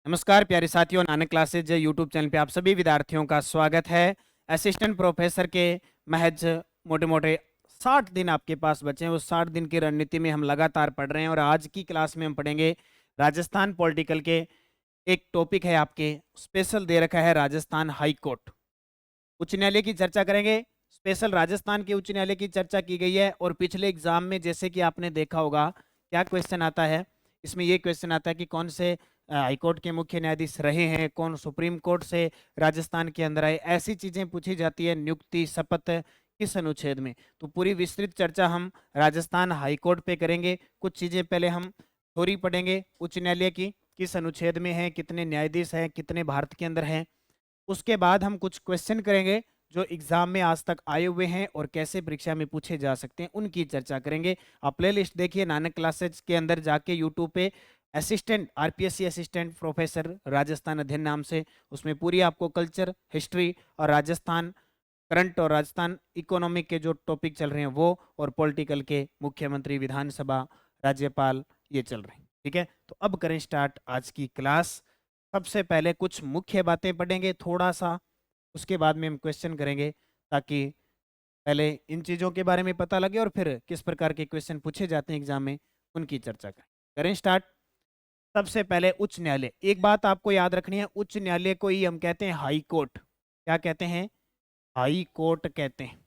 नमस्कार प्यारे साथियों, नानक क्लासेज यूट्यूब चैनल पे आप सभी विद्यार्थियों का स्वागत है। असिस्टेंट प्रोफेसर के महज मोटे मोटे 60 दिन आपके पास बचे हैं। उस 60 दिन की रणनीति में हम लगातार पढ़ रहे हैं और आज की क्लास में हम पढ़ेंगे राजस्थान पॉलिटिकल के। एक टॉपिक है आपके स्पेशल दे रखा है, राजस्थान हाई कोर्ट उच्च न्यायालय की चर्चा करेंगे। स्पेशल राजस्थान के उच्च न्यायालय की चर्चा की गई है और पिछले एग्जाम में जैसे कि आपने देखा होगा क्या क्वेश्चन आता है, इसमें ये क्वेश्चन आता है कि कौन से हाईकोर्ट के मुख्य न्यायाधीश रहे हैं, कौन सुप्रीम कोर्ट से राजस्थान के अंदर आए, ऐसी चीजें पूछी जाती है। नियुक्ति शपथ किस अनुच्छेद में, तो पूरी विस्तृत चर्चा हम राजस्थान हाईकोर्ट पे करेंगे। कुछ चीजें पहले हम थोड़ी पढ़ेंगे उच्च न्यायालय की, किस अनुच्छेद में है, कितने न्यायाधीश हैं, कितने भारत के अंदर हैं। उसके बाद हम कुछ क्वेश्चन करेंगे जो एग्जाम में आज तक आए हुए हैं और कैसे परीक्षा में पूछे जा सकते हैं, उनकी चर्चा करेंगे। आप प्ले लिस्ट देखिए नानक क्लासेज के अंदर जाके यूट्यूब पे, assistant RPSC assistant professor Rajasthan अध्ययन नाम से, उसमें पूरी आपको कल्चर, हिस्ट्री और राजस्थान करंट और राजस्थान इकोनॉमिक के जो टॉपिक चल रहे हैं वो, और पॉलिटिकल के मुख्यमंत्री, विधानसभा, राज्यपाल, ये चल रहे हैं। ठीक है, तो अब करें स्टार्ट आज की क्लास। सबसे पहले कुछ मुख्य बातें पढ़ेंगे थोड़ा सा, उसके बाद में हम क्वेश्चन करेंगे ताकि पहले इन चीज़ों के बारे में पता लगे और फिर किस प्रकार के क्वेश्चन पूछे जाते हैं एग्जाम में उनकी चर्चा करें। करें स्टार्ट। सबसे पहले उच्च न्यायालय, एक बात आपको याद रखनी है, उच्च न्यायालय को ही हम कहते हैं हाई कोर्ट। क्या कहते हैं? हाई कोर्ट कहते हैं।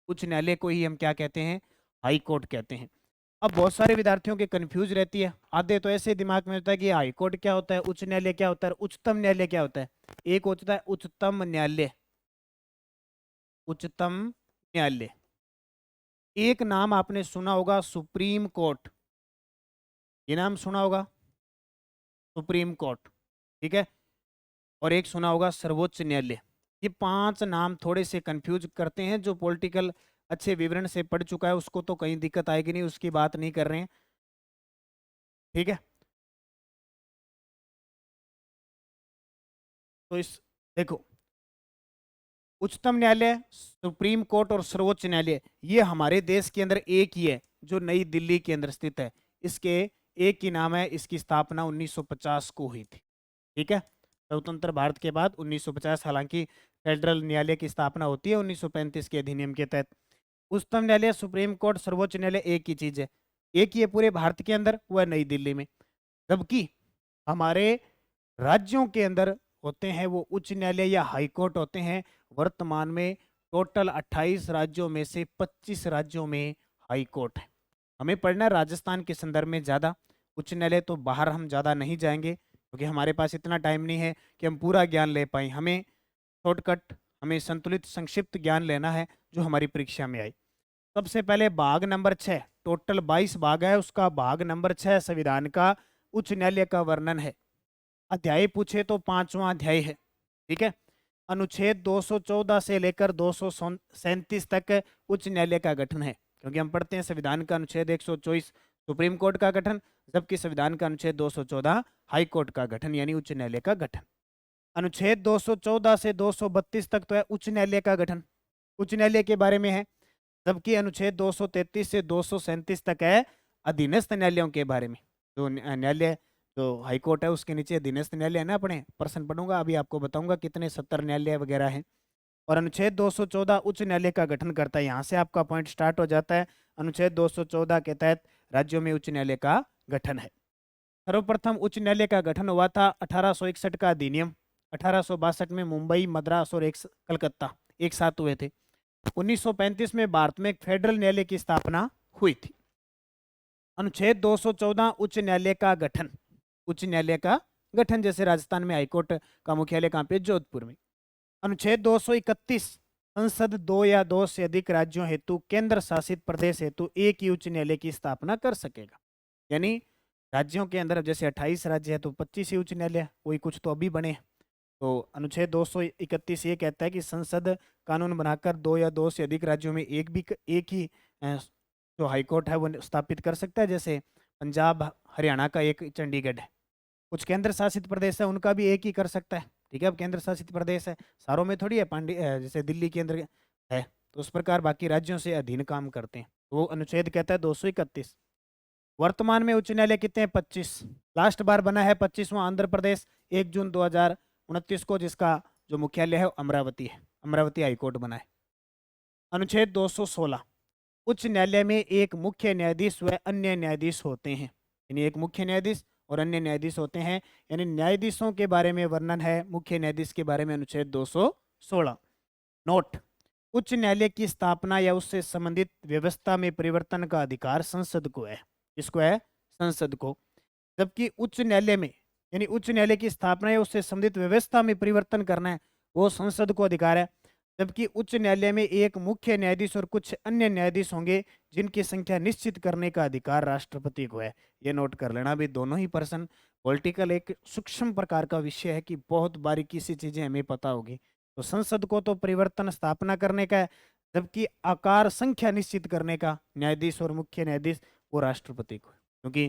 उच्च न्यायालय को ही हम क्या कहते हैं? हाई कोर्ट कहते हैं। अब बहुत सारे विद्यार्थियों के कंफ्यूज रहती है, आधे तो ऐसे दिमाग में होता है कि हाई कोर्ट क्या होता है, उच्च न्यायालय क्या होता है, उच्चतम न्यायालय क्या होता है। एक होता है उच्चतम न्यायालय, उच्चतम न्यायालय। एक नाम आपने सुना होगा सुप्रीम कोर्ट, ये नाम सुना होगा सुप्रीम कोर्ट, ठीक है। और एक सुना होगा सर्वोच्च न्यायालय। ये पांच नाम थोड़े से कंफ्यूज करते हैं। जो पॉलिटिकल अच्छे विवरण से पढ़ चुका है उसको तो कहीं दिक्कत आएगी नहीं, उसकी बात नहीं कर रहे हैं, ठीक है। तो इस देखो, उच्चतम न्यायालय, सुप्रीम कोर्ट और सर्वोच्च न्यायालय, ये हमारे देश के अंदर एक ही है जो नई दिल्ली के अंदर स्थित है। इसके एक ही नाम है, इसकी स्थापना 1950 को हुई थी, ठीक है। स्वतंत्र भारत के बाद 1950, हालांकि फेडरल न्यायालय की स्थापना होती है 1935 के अधिनियम के तहत। उच्चतम न्यायालय, सुप्रीम कोर्ट, सर्वोच्च न्यायालय एक ही चीज है, एक ही है पूरे भारत के अंदर, वह नई दिल्ली में। जबकि हमारे राज्यों के अंदर होते हैं वो उच्च न्यायालय या हाई कोर्ट होते हैं। वर्तमान में टोटल 28 राज्यों में से 25 राज्यों में हाई कोर्ट है। हमें पढ़ना है राजस्थान के संदर्भ में ज़्यादा, उच्च न्यायालय तो बाहर हम ज़्यादा नहीं जाएंगे क्योंकि हमारे पास इतना टाइम नहीं है कि हम पूरा ज्ञान ले पाए। हमें शॉर्टकट, हमें संतुलित संक्षिप्त ज्ञान लेना है जो हमारी परीक्षा में आई। सबसे पहले भाग नंबर 6, टोटल 22 भाग है, उसका भाग नंबर 6 संविधान का उच्च न्यायालय का वर्णन है। अध्याय पूछे तो पांचवा अध्याय है, ठीक है। अनुच्छेद 214 से लेकर 237 तक उच्च न्यायालय का गठन है, क्योंकि हम पढ़ते हैं संविधान का अनुच्छेद 124 सुप्रीम कोर्ट का गठन, जबकि संविधान का अनुच्छेद 214 हाई कोर्ट का गठन यानी उच्च न्यायालय का गठन। अनुच्छेद 214 से 232 तक तो है उच्च न्यायालय का गठन, उच्च न्यायालय के बारे में है। जबकि अनुच्छेद 233 से 237 तक है अधीनस्थ न्यायालयों के बारे में। जो न्यायालय, जो हाई कोर्ट है उसके नीचे अधीनस्थ न्यायालय है ना, अपने प्रश्न पढ़ूंगा अभी आपको बताऊंगा कितने 70 न्यायालय वगैरह हैं। और अनुच्छेद 214 उच्च न्यायालय का गठन करता है, यहाँ से आपका पॉइंट स्टार्ट हो जाता है। अनुच्छेद 214 के तहत राज्यों में उच्च न्यायालय का गठन है। सर्वप्रथम उच्च न्यायालय का गठन हुआ था 1861 का अधिनियम, 1862 में मुंबई, मद्रास और एक कलकत्ता एक साथ हुए थे। 1935 में भारत में एक फेडरल न्यायालय की स्थापना हुई थी। अनुच्छेद 214 उच्च न्यायालय का गठन, उच्च न्यायालय का गठन जैसे राजस्थान में हाईकोर्ट का मुख्यालय कहाँ पे? जोधपुर में। अनुच्छेद 231 संसद दो या दो से अधिक राज्यों हेतु केंद्र शासित प्रदेश हेतु एक ही उच्च न्यायालय की स्थापना कर सकेगा। यानी राज्यों के अंदर जैसे 28 राज्य है तो 25 ही उच्च न्यायालय, कोई कुछ तो अभी बने। तो अनुच्छेद 231 ये कहता है कि संसद कानून बनाकर दो या दो से अधिक राज्यों में एक ही जो हाईकोर्ट है वो स्थापित कर सकता है। जैसे पंजाब, हरियाणा का एक चंडीगढ़ है। कुछ केंद्र शासित प्रदेश है उनका भी एक ही कर सकता है, ठीक है। अब केंद्र शासित प्रदेश है, सारों में थोड़ी है, जैसे दिल्ली केंद्र है, तो उस प्रकार बाकी राज्यों से अधीन काम करते हैं। तो वो अनुच्छेद कहता है 231। वर्तमान में उच्च न्यायालय कितने हैं? 25। लास्ट बार बना है 25वां आंध्र प्रदेश 1 जून 2029 को, जिसका जो मुख्यालय है वो अमरावती है। अमरावती हाईकोर्ट बना है। अनुच्छेद 216, उच्च न्यायालय में एक मुख्य न्यायाधीश व अन्य न्यायाधीश होते हैं। यानी एक मुख्य न्यायाधीश और अन्य न्यायाधीश होते हैं। यानी न्यायाधीशों के बारे में वर्णन है मुख्य न्यायाधीश के बारे में अनुच्छेद 216। नोट, उच्च न्यायालय की स्थापना या उससे संबंधित व्यवस्था में परिवर्तन का अधिकार संसद को है। किसको है? संसद को। जबकि उच्च न्यायालय में, यानी उच्च न्यायालय की स्थापना या उससे संबंधित व्यवस्था में परिवर्तन करना है, वो संसद को अधिकार है। जबकि उच्च न्यायालय में एक मुख्य न्यायाधीश और कुछ अन्य न्यायाधीश होंगे जिनकी संख्या निश्चित करने का अधिकार राष्ट्रपति को है। ये नोट कर लेना भी, दोनों ही पर्सन। पॉलिटिकल एक सूक्ष्म प्रकार का विषय है कि बहुत बारीकी से चीजें हमें पता होगी। तो संसद को तो परिवर्तन स्थापना करने का है, जबकि आकार संख्या निश्चित करने का न्यायाधीश और मुख्य न्यायाधीश वो राष्ट्रपति को है। क्योंकि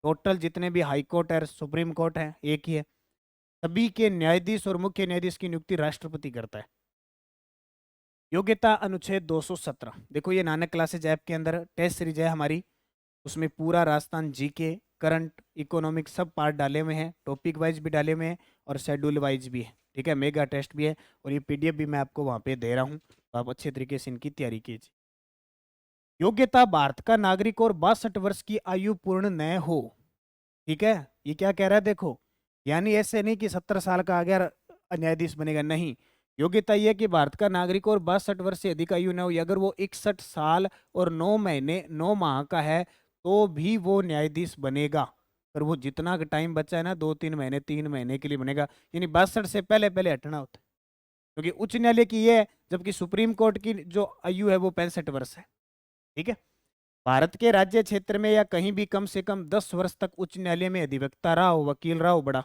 टोटल जितने भी हाई कोर्ट है, सुप्रीम कोर्ट है, एक ही है। सभी के न्यायाधीश और मुख्य न्यायाधीश की नियुक्ति राष्ट्रपति करता है। योग्यता अनुच्छेद 217, देखो ये नानक क्लासेज ऐप के अंदर टेस्ट सीरीज है हमारी, उसमें पूरा राजस्थान जीके, करंट, इकोनॉमिक सब पार्ट डाले हुए हैं, टॉपिक वाइज भी डाले हुए हैं और शेड्यूल वाइज भी है। ठीक है, मेगा टेस्ट भी है और ये पीडीएफ भी मैं आपको वहाँ पे दे रहा हूँ, तो आप अच्छे तरीके से इनकी तैयारी कीजिए। योग्यता, भारत का नागरिक और 62 वर्ष की आयु पूर्ण न हो। ठीक है, ये क्या कह रहा है देखो, यानी ऐसे नहीं कि 70 साल का आ गया न्यायाधीश बनेगा, नहीं। योग्यता यह है कि भारत का नागरिक और 62 वर्ष से अधिक आयु न हो। अगर वो 61 साल और 9 महीने 9 माह का है तो भी वो न्यायाधीश बनेगा। पर वो जितना टाइम बचा है ना, 2-3 महीने 3 महीने के लिए बनेगा, यानी 62 से पहले पहले हटना होता है। क्योंकि उच्च न्यायालय की ये है, जबकि सुप्रीम कोर्ट की जो आयु है वो 65 वर्ष है। ठीक है, भारत के राज्य क्षेत्र में या कहीं भी कम से कम 10 वर्ष तक उच्च न्यायालय में अधिवक्ता रहा हो, वकील रहा हो, बड़ा।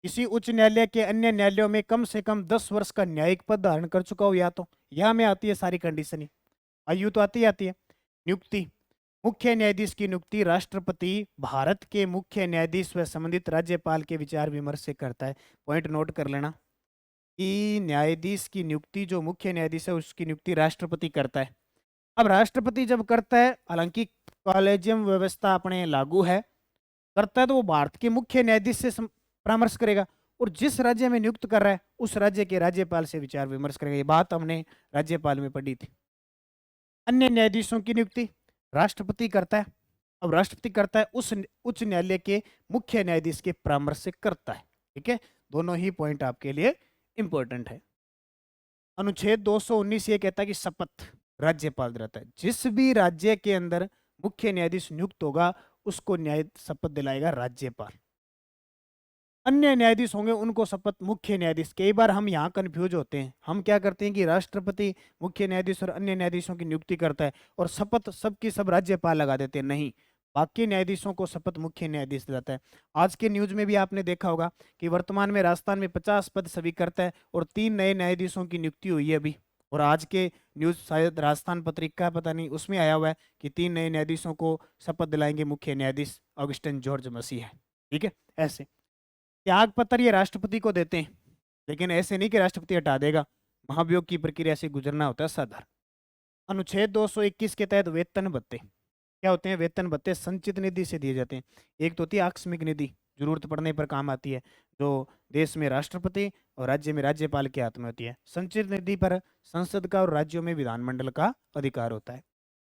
किसी उच्च न्यायालय के अन्य न्यायालयों में कम से कम 10 वर्ष का न्यायिक पद धारण कर चुका हो, या तो यहाँ में आती है सारी कंडीशन ही, आयु तो आती है। नियुक्ति, मुख्य न्यायाधीश की नियुक्ति राष्ट्रपति भारत के मुख्य न्यायाधीश व संबंधित राज्यपाल के विचार विमर्श से करता है। पॉइंट नोट कर लेना कि न्यायाधीश की नियुक्ति, जो मुख्य न्यायाधीश है उसकी नियुक्ति राष्ट्रपति करता है। अब राष्ट्रपति जब करता है, हालांकि कॉलेजियम व्यवस्था अपने लागू है, करता है तो वो भारत के मुख्य न्यायाधीश से परामर्श करेगा और जिस राज्य में नियुक्त कर रहा है उस राज्य के राज्यपाल से विचार विमर्श करेगा। ये बात हमने राज्यपाल में पढ़ी थी। अन्य न्यायाधीशों की नियुक्ति राष्ट्रपति करता है। अब राष्ट्रपति करता है उस उच्च न्यायालय के मुख्य न्यायाधीश के परामर्श से करता है। ठीक है, दोनों ही पॉइंट आपके लिए इंपॉर्टेंट है। अनुच्छेद 219 ये कहता है कि शपथ राज्यपाल दिलाता है। जिस भी राज्य के अंदर मुख्य न्यायाधीश नियुक्त होगा उसको न्याय शपथ दिलाएगा राज्यपाल। अन्य न्यायाधीश होंगे उनको शपथ मुख्य न्यायाधीश। कई बार हम यहाँ कंफ्यूज होते हैं, हम क्या करते हैं कि राष्ट्रपति मुख्य न्यायाधीश और अन्य न्यायाधीशों की नियुक्ति करता है और शपथ सबकी सब राज्यपाल लगा देते हैं। नहीं, बाकी न्यायाधीशों को शपथ मुख्य न्यायाधीश दिलाता है। आज के न्यूज में भी आपने देखा होगा कि वर्तमान में राजस्थान में 50 पद स्वीकृत है और 3 नए न्यायाधीशों की नियुक्ति हुई है अभी। और आज के न्यूज शायद राजस्थान पत्रिका पता नहीं उसमें आया हुआ है कि 3 नए न्यायाधीशों को शपथ दिलाएंगे मुख्य न्यायाधीश ऑगस्टिन जॉर्ज मसीह है। ठीक है, ऐसे त्याग पत्र ये राष्ट्रपति को देते हैं, लेकिन ऐसे नहीं कि राष्ट्रपति हटा देगा, महाभियोग की प्रक्रिया से गुजरना होता है साधारण। अनुच्छेद 221 के तहत वेतन भत्ते क्या होते हैं? वेतन भत्ते संचित निधि से दिए जाते हैं। एक तो होती है आकस्मिक निधि, जरूरत पड़ने पर काम आती है, जो देश में राष्ट्रपति और राज्य में राज्यपाल के हाथ में होती है। संचित निधि पर संसद का और राज्यों में विधानमंडल का अधिकार होता है।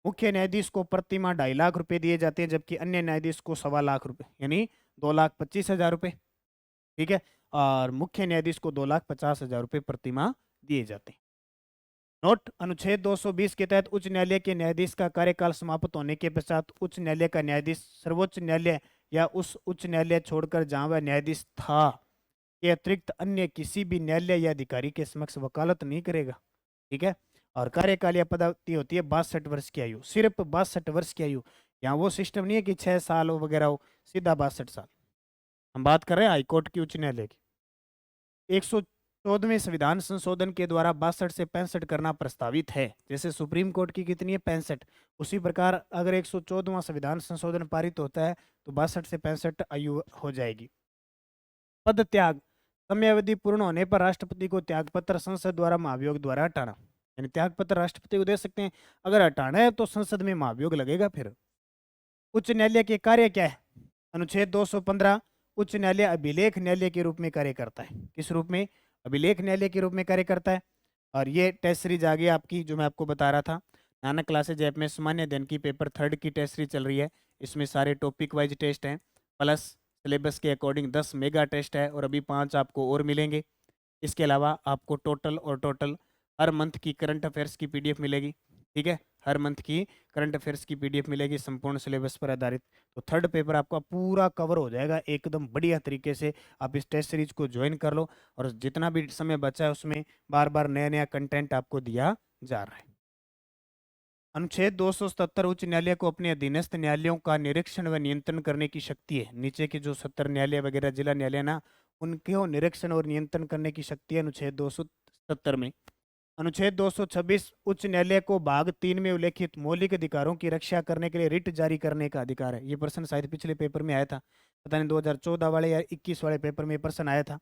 मुख्य न्यायाधीश को प्रति माह 2.5 लाख रुपए दिए जाते हैं, जबकि अन्य न्यायाधीश को 1.25 लाख रुपए, यानी 2,25,000 रुपए। ठीक है, और मुख्य न्यायाधीश को 2,50,000 रुपए प्रति माह दिए जाते हैं। नोट, अनुच्छेद 220 के तहत उच्च न्यायालय के न्यायाधीश का कार्यकाल समाप्त होने के पश्चात उच्च न्यायालय का न्यायाधीश सर्वोच्च न्यायालय या उस उच्च न्यायालय छोड़कर जहां वह न्यायाधीश था के अतिरिक्त अन्य किसी भी न्यायालय या अधिकारी के समक्ष वकालत नहीं करेगा। ठीक है, और कार्यकाल या पदावधि होती है 62 वर्ष की आयु, सिर्फ 62 वर्ष की आयु। यहाँ वो सिस्टम नहीं है कि 6 साल हो वगैरह हो, सीधा 62 साल। हम बात कर रहे हैं हाईकोर्ट की, उच्च न्यायालय की। 114वें संविधान संशोधन के द्वारा 62 से 65 करना प्रस्तावित है। जैसे सुप्रीम कोर्ट की कितनी है? 65। उसी प्रकार अगर 114वां संविधान संशोधन पारित होता है तो 62 से 65 आयु हो जाएगी। पद त्याग, समयावधि पूर्ण होने पर राष्ट्रपति को त्यागपत्र संसद द्वारा महाभियोग द्वारा हटाना। यानी त्यागपत्र राष्ट्रपति को दे सकते हैं, अगर हटाना है तो संसद में महाभियोग लगेगा। फिर उच्च न्यायालय के कार्य क्या है? अनुच्छेद 215 उच्च न्यायालय अभिलेख न्यायालय के रूप में कार्य करता है। किस रूप में? अभिलेख न्यायालय के रूप में कार्य करता है। और ये टेस्ट सीरीज आ गई आपकी, जो मैं आपको बता रहा था। नानक क्लासेज ऐप में सामान्य अध्ययन की पेपर 3 की टेस्ट सीरीज चल रही है। इसमें सारे टॉपिक वाइज टेस्ट हैं, प्लस सिलेबस के अकॉर्डिंग 10 मेगा टेस्ट है, और अभी 5 आपको और मिलेंगे। इसके अलावा आपको टोटल हर मंथ की करंट अफेयर्स की पीडीएफ मिलेगी। ठीक है, हर मंथ की करंट अफेयर्स की पीडीएफ मिलेगी संपूर्ण सिलेबस पर आधारित। तो थर्ड पेपर आपका पूरा कवर हो जाएगा एकदम बढ़िया तरीके से। आप इस टेस्ट सीरीज को ज्वाइन कर लो, और जितना भी समय बचा है उसमें बार बार नया नया कंटेंट आपको दिया जा रहा है। अनुच्छेद 277 उच्च न्यायालय को अपने अधीनस्थ न्यायालयों का निरीक्षण व नियंत्रण करने की शक्ति है। नीचे के जो 70 न्यायालय वगैरह जिला न्यायालय ना, उनके निरीक्षण और नियंत्रण करने की शक्ति है अनुच्छेद 270 में। अनुच्छेद 226 उच्च न्यायालय को भाग 3 में उल्लेखित मौलिक अधिकारों की रक्षा करने के लिए रिट जारी करने का अधिकार है। ये प्रश्न शायद पिछले पेपर में आया था, पता नहीं 2014 वाले या 21 वाले पेपर में प्रश्न आया था।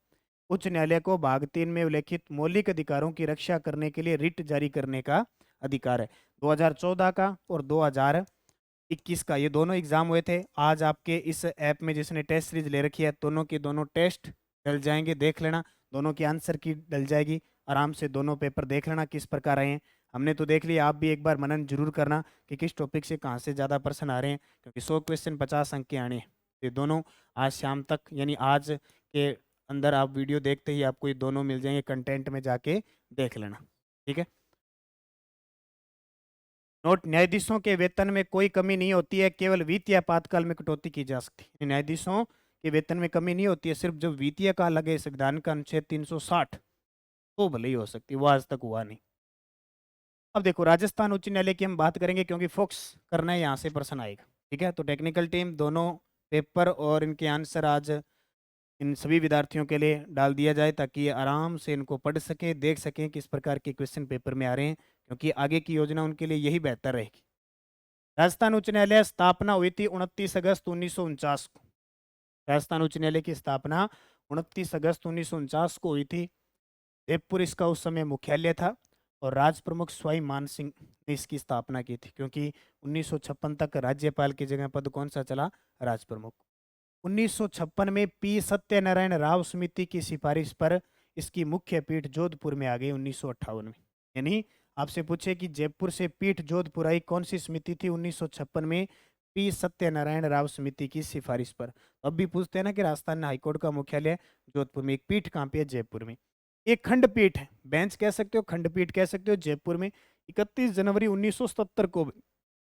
उच्च न्यायालय को भाग 3 में उल्लेखित मौलिक अधिकारों की रक्षा करने के लिए रिट जारी करने का अधिकार है। 2014 का और 2021 का ये दोनों एग्जाम हुए थे। आज आपके इस ऐप में जिसने टेस्ट सीरीज ले रखी है, दोनों के दोनों टेस्ट डल जाएंगे, देख लेना। दोनों की आंसर की डल जाएगी, आराम से दोनों पेपर देख लेना किस प्रकार आए हैं। हमने तो देख लिया, आप भी एक बार मनन जरूर करना कि किस टॉपिक से कहाँ से ज़्यादा प्रश्न आ रहे हैं, क्योंकि 100 क्वेश्चन 50 अंक के आने हैं। ये दोनों आज शाम तक, यानी आज के अंदर आप वीडियो देखते ही आपको ये दोनों मिल जाएंगे, कंटेंट में जाके देख लेना। ठीक है। नोट, न्यायाधीशों के वेतन में कोई कमी नहीं होती है, केवल वित्तीय आपातकाल में कटौती की जा सकती है। न्यायाधीशों के वेतन में कमी नहीं होती है, सिर्फ जब वित्तीय काल लगे संविधान का अनुच्छेद 360 तो भले ही हो सकती है, वो आज तक हुआ नहीं। अब देखो, राजस्थान उच्च न्यायालय की हम बात करेंगे, क्योंकि फोकस करना है, यहाँ से प्रश्न आएगा। ठीक है, तो टेक्निकल टीम दोनों पेपर और इनके आंसर आज इन सभी विद्यार्थियों के लिए डाल दिया जाए, ताकि ये आराम से इनको पढ़ सकें, देख सकें किस प्रकार के क्वेश्चन पेपर में आ रहे हैं, क्योंकि आगे की योजना उनके लिए यही बेहतर रहेगी। राजस्थान उच्च न्यायालय स्थापना हुई थी 29 अगस्त 1949 को। राजस्थान उच्च न्यायालय की स्थापना 29 अगस्त 1949 को हुई थी। जयपुर इसका उस समय मुख्यालय था, और राज प्रमुख स्वाई मान सिंह ने इसकी स्थापना की थी, क्योंकि 1956 तक राज्यपाल की जगह पद कौन सा चला? राज प्रमुख। 1956 में पी सत्यनारायण राव समिति की सिफारिश पर इसकी मुख्य पीठ जोधपुर में आ गई 1958 में। यानी आपसे पूछे कि जयपुर से पीठ जोधपुर आई, कौन सी समिति थी? 1956 में पी सत्यनारायण राव समिति की सिफारिश पर। तो अब भी पूछते हैं ना कि राजस्थान हाईकोर्ट का मुख्यालय जोधपुर में, एक पीठ कहाँ पे है? जयपुर में। एक खंडपीठ है, बेंच कह सकते हो, खंडपीठ कह सकते हो, जयपुर में 31 जनवरी 1977 को,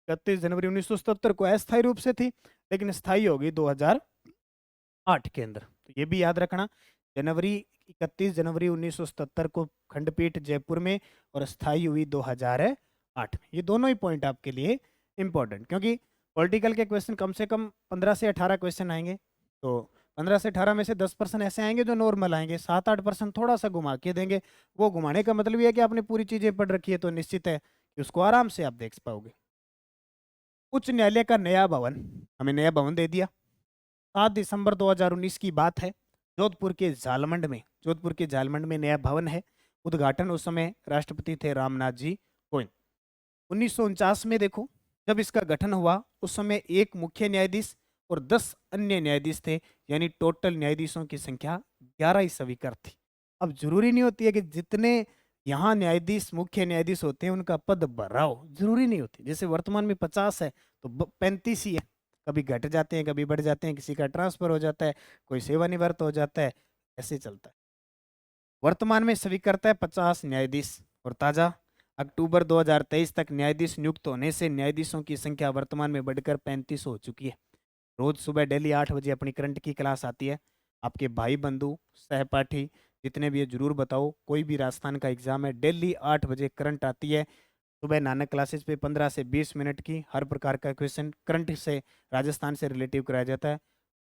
31 जनवरी 1977 को अस्थायी रूप से थी, लेकिन स्थायी हो गई 2008 के अंदर। तो ये भी याद रखना, जनवरी 31 जनवरी 1977 को खंडपीठ जयपुर में, और स्थायी हुई 2008 में। ये दोनों ही पॉइंट आपके लिए इंपॉर्टेंट, क्योंकि पॉलिटिकल के क्वेश्चन कम से कम 15 से 18 क्वेश्चन आएंगे। तो 15 से 18 में से 10% ऐसे आएंगे जो नॉर्मल आएंगे, 7-8% थोड़ा सा घुमा के देंगे। वो घुमाने का मतलब ये है कि आपने पूरी चीजें पढ़ रखी है, तो निश्चित है कि उसको आराम से आप देख पाओगे। उच्च न्यायालय का नया भवन, हमें नया भवन दे दिया। 7 दिसंबर 2019 की बात है, जोधपुर के झालमंड में, जोधपुर के झालमंड में नया भवन है। उद्घाटन उस समय राष्ट्रपति थे रामनाथ जी कोविंद। 1949 में देखो, जब इसका गठन हुआ उस समय एक मुख्य न्यायाधीश और 10 अन्य न्यायाधीश थे, यानी टोटल न्यायाधीशों की संख्या 11 ही स्वीकार थी। अब जरूरी नहीं होती है कि जितने यहाँ न्यायाधीश मुख्य न्यायाधीश होते हैं उनका पद भरा हो, जरूरी नहीं होती। जैसे वर्तमान में 50 है तो 35 ही है, कभी घट जाते हैं, कभी बढ़ जाते हैं, किसी का ट्रांसफर हो जाता है, कोई सेवानिवृत्त हो जाता है, ऐसे चलता है। वर्तमान में स्वीकृत है 50 न्यायाधीश, और ताजा अक्टूबर 2023 तक न्यायाधीश नियुक्त होने से न्यायाधीशों की संख्या वर्तमान में बढ़कर 35 हो चुकी है। रोज सुबह डेली 8 बजे अपनी करंट की क्लास आती है। आपके भाई बंधु सहपाठी जितने भी है जरूर बताओ, कोई भी राजस्थान का एग्जाम है, डेली 8 बजे करंट आती है। सुबह नानक क्लासेस पे 15 से 20 मिनट की हर प्रकार का क्वेश्चन करंट से, राजस्थान से रिलेटिव कराया जाता है।